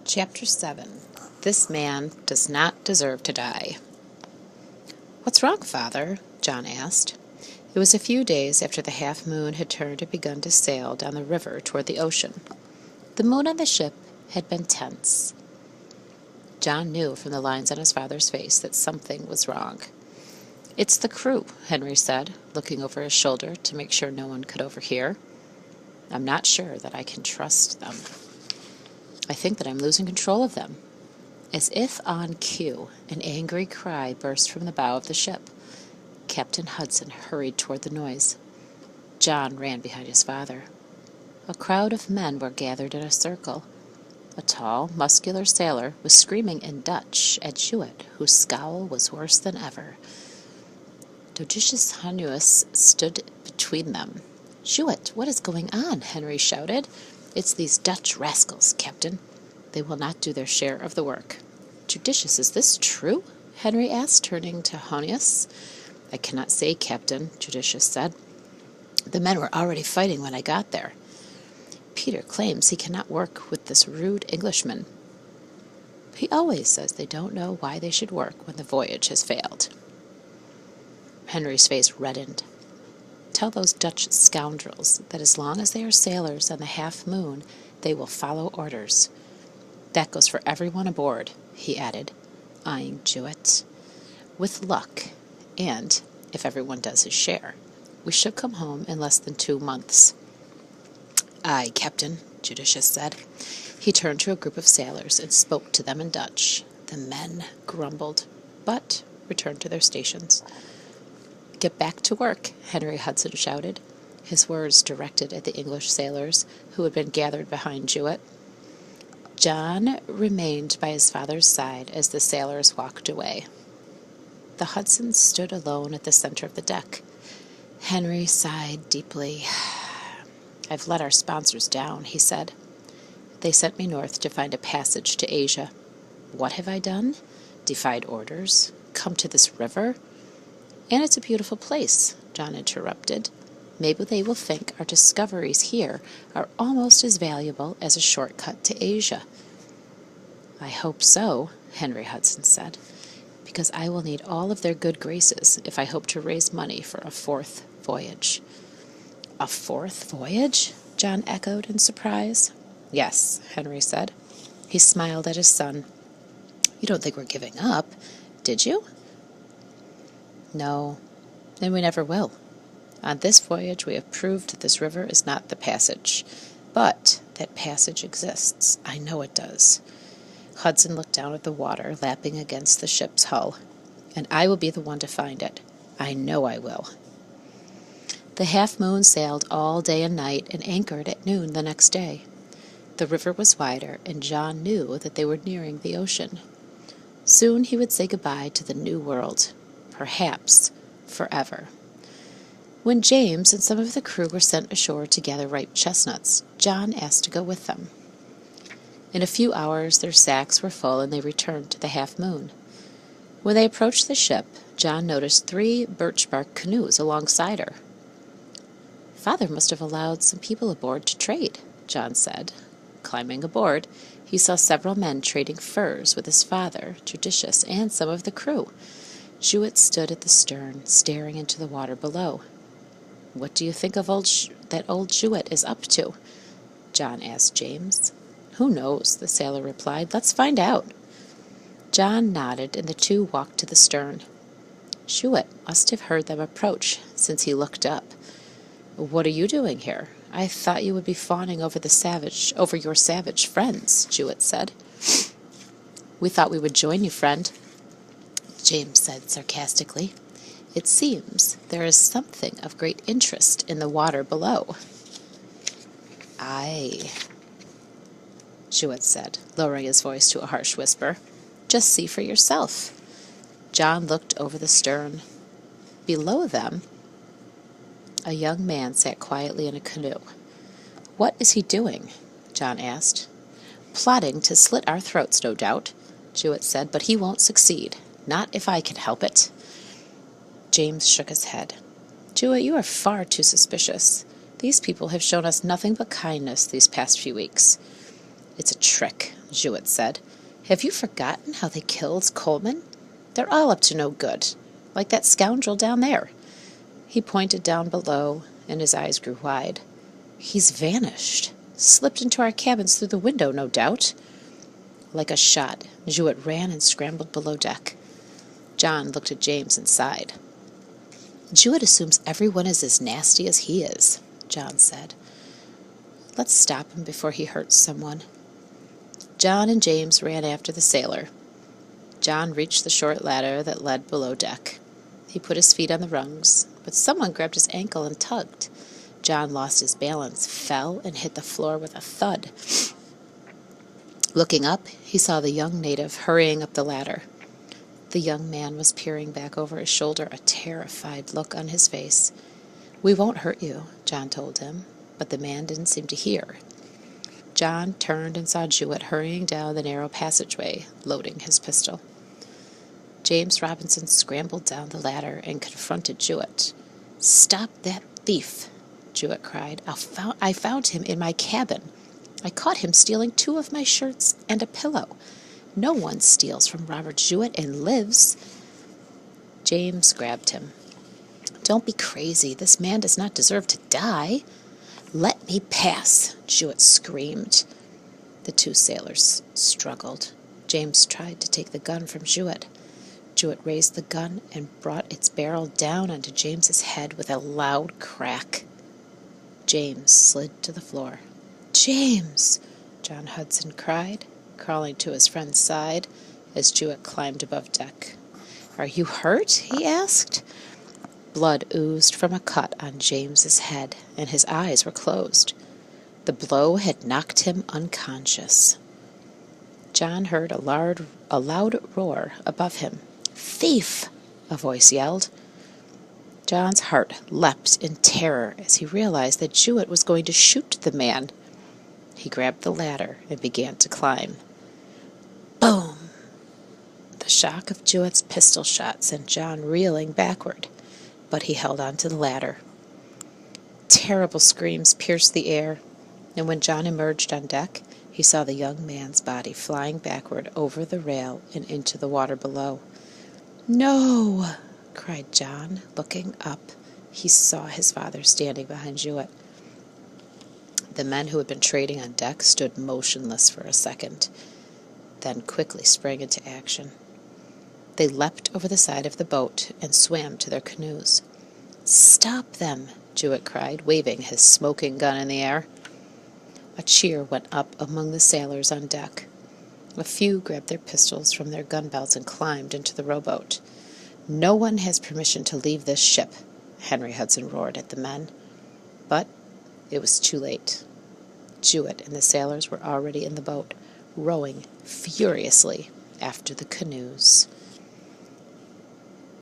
Chapter 7. This man does not deserve to die. "What's wrong, Father?" John asked. It was a few days after the half-moon had turned and begun to sail down the river toward the ocean. The mood on the ship had been tense. John knew from the lines on his father's face that something was wrong. "It's the crew," Henry said, looking over his shoulder to make sure no one could overhear. "I'm not sure that I can trust them. I think that I'm losing control of them." As if on cue, an angry cry burst from the bow of the ship. Captain Hudson hurried toward the noise. John ran behind his father. A crowd of men were gathered in a circle. A tall, muscular sailor was screaming in Dutch at Jewett, whose scowl was worse than ever. Dodicius Hanuus stood between them. "Jewett, what is going on?" Henry shouted. "It's these Dutch rascals, Captain. They will not do their share of the work." "Judicious, is this true?" Henry asked, turning to Honius. "I cannot say, Captain," Judicious said. "The men were already fighting when I got there. Peter claims he cannot work with this rude Englishman. He always says they don't know why they should work when the voyage has failed." Henry's face reddened. "Tell those Dutch scoundrels that as long as they are sailors on the half-moon, they will follow orders. That goes for everyone aboard," he added, eyeing Jewett. "With luck, and if everyone does his share, we should come home in less than 2 months." "Aye, Captain," Judicious said. He turned to a group of sailors and spoke to them in Dutch. The men grumbled, but returned to their stations. "Get back to work," Henry Hudson shouted, his words directed at the English sailors who had been gathered behind Jewett. John remained by his father's side as the sailors walked away. The Hudsons stood alone at the center of the deck. Henry sighed deeply. "I've let our sponsors down," he said. "They sent me north to find a passage to Asia. What have I done? Defied orders? Come to this river?" "And it's a beautiful place," John interrupted. "Maybe they will think our discoveries here are almost as valuable as a shortcut to Asia." "I hope so," Henry Hudson said, "because I will need all of their good graces if I hope to raise money for a 4th voyage." "A 4th voyage?" John echoed in surprise. "Yes," Henry said. He smiled at his son. "You don't think we're giving up, did you?" "No, and we never will. On this voyage we have proved that this river is not the passage, but that passage exists. I know it does." Hudson looked down at the water lapping against the ship's hull. "And I will be the one to find it. I know I will." The half-moon sailed all day and night and anchored at noon the next day. The river was wider, and John knew that they were nearing the ocean. Soon he would say goodbye to the new world, perhaps forever. When James and some of the crew were sent ashore to gather ripe chestnuts, John asked to go with them. In a few hours their sacks were full, and they returned to the half-moon. When they approached the ship, John noticed 3 birch-bark canoes alongside her. "Father must have allowed some people aboard to trade," John said. Climbing aboard, he saw several men trading furs with his father, Judicious, and some of the crew. Jewett stood at the stern, staring into the water below. "What do you think of that old Jewett is up to?" John asked James. "Who knows?" the sailor replied. "Let's find out." John nodded, and the two walked to the stern. Jewett must have heard them approach, since he looked up. "What are you doing here? I thought you would be fawning over your savage friends," Jewett said. "We thought we would join you, friend," James said sarcastically. "It seems there is something of great interest in the water below." "Aye," Jewett said, lowering his voice to a harsh whisper. "Just see for yourself." John looked over the stern. Below them, a young man sat quietly in a canoe. "What is he doing?" John asked. "Plotting to slit our throats, no doubt," Jewett said, "but he won't succeed. Not if I can help it." James shook his head. "Jewett, you are far too suspicious. These people have shown us nothing but kindness these past few weeks." "It's a trick," Jewett said. "Have you forgotten how they killed Coleman? They're all up to no good, like that scoundrel down there." He pointed down below, and his eyes grew wide. "He's vanished. Slipped into our cabins through the window, no doubt." Like a shot, Jewett ran and scrambled below deck. John looked at James and sighed. "Jewett assumes everyone is as nasty as he is," John said. "Let's stop him before he hurts someone." John and James ran after the sailor. John reached the short ladder that led below deck. He put his feet on the rungs, but someone grabbed his ankle and tugged. John lost his balance, fell, and hit the floor with a thud. Looking up, he saw the young native hurrying up the ladder. The young man was peering back over his shoulder, a terrified look on his face. "We won't hurt you," John told him, but the man didn't seem to hear. John turned and saw Jewett hurrying down the narrow passageway, loading his pistol. James Robinson scrambled down the ladder and confronted Jewett. "Stop that thief!" Jewett cried. "I found him in my cabin. I caught him stealing 2 of my shirts and a pillow. No one steals from Robert Jewett and lives." James grabbed him. "Don't be crazy. This man does not deserve to die." "Let me pass," Jewett screamed. The 2 sailors struggled. James tried to take the gun from Jewett. Jewett raised the gun and brought its barrel down onto James's head with a loud crack. James slid to the floor. "James!" John Hudson cried, crawling to his friend's side as Jewett climbed above deck. "Are you hurt?" he asked. Blood oozed from a cut on James's head, and his eyes were closed. The blow had knocked him unconscious. John heard a loud roar above him. "Thief!" a voice yelled. John's heart leapt in terror as he realized that Jewett was going to shoot the man. He grabbed the ladder and began to climb. Boom! The shock of Jewett's pistol shot sent John reeling backward, but he held on to the ladder. Terrible screams pierced the air, and when John emerged on deck, he saw the young man's body flying backward over the rail and into the water below. "No!" cried John, looking up. He saw his father standing behind Jewett. The men who had been trading on deck stood motionless for a second, then quickly sprang into action. They leapt over the side of the boat and swam to their canoes. "Stop them!" Jewett cried, waving his smoking gun in the air. A cheer went up among the sailors on deck. A few grabbed their pistols from their gun belts and climbed into the rowboat. "No one has permission to leave this ship," Henry Hudson roared at the men. But it was too late. Jewett and the sailors were already in the boat, rowing furiously after the canoes.